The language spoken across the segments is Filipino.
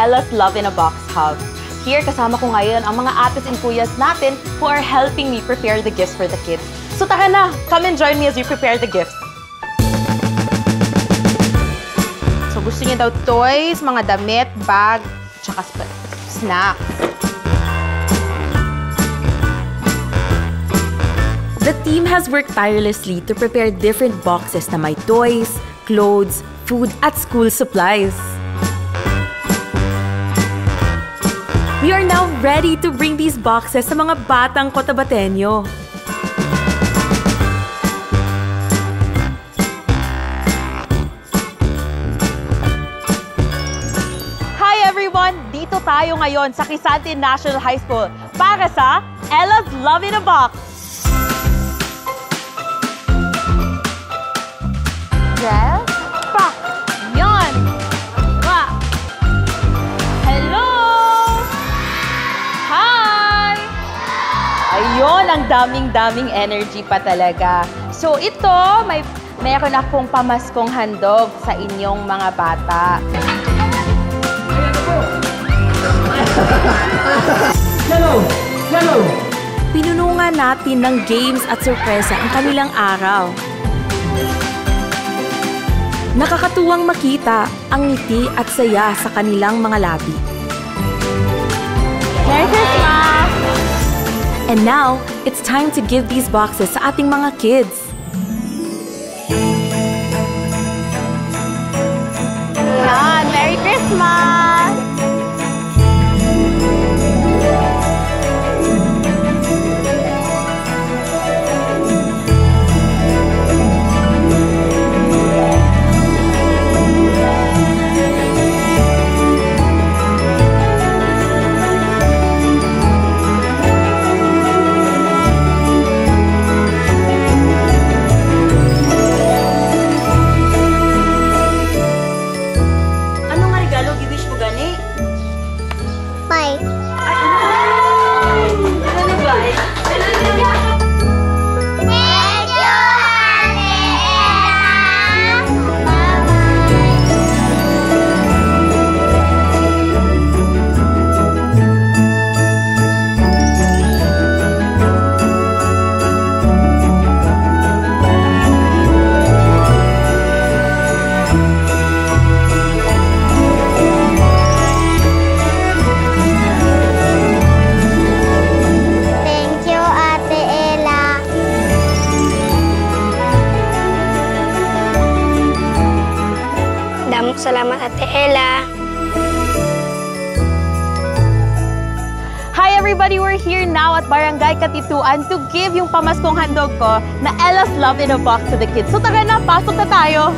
Ella's Love in a Box Hub. Here, kasama ko ngayon ang mga ates and kuyas natin who are helping me prepare the gifts for the kids. So tara na, come and join me as we prepare the gifts. So gusto niya daw toys, mga damit, bag, tsaka snacks. The team has worked tirelessly to prepare different boxes na may toys, clothes, food, at school supplies. We are now ready to bring these boxes sa mga batang Cotabateño. Hi everyone! Dito tayo ngayon sa Crisanti National High School para sa Ella's Love in a Box. Yes? Pa! Yan! Wa! Hello! Hi! Ayun, ang daming-daming energy pa talaga. So ito, meron akong pamaskong handog sa inyong mga bata. Hello! Hello! Pinunungan natin ng games at sorpresa ang kanilang araw. Nakakatuwang makita ang ngiti at saya sa kanilang mga labi. Merry Christmas! And now, it's time to give these boxes sa ating mga kids. Yan! Merry Christmas! Salamat, Ate Ella. Hi everybody! We're here now at Barangay Katituan to give yung pamaskong handog ko na Ella's Love in a Box to the kids. So tara na, pasok na tayo!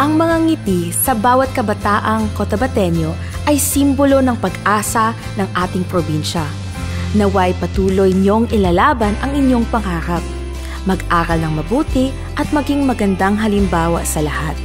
Ang mga ngiti sa bawat kabataang Cotabateño ay simbolo ng pag-asa ng ating probinsya. Naway patuloy niyong ilalaban ang inyong pangarap. Mag-aral ng mabuti at maging magandang halimbawa sa lahat.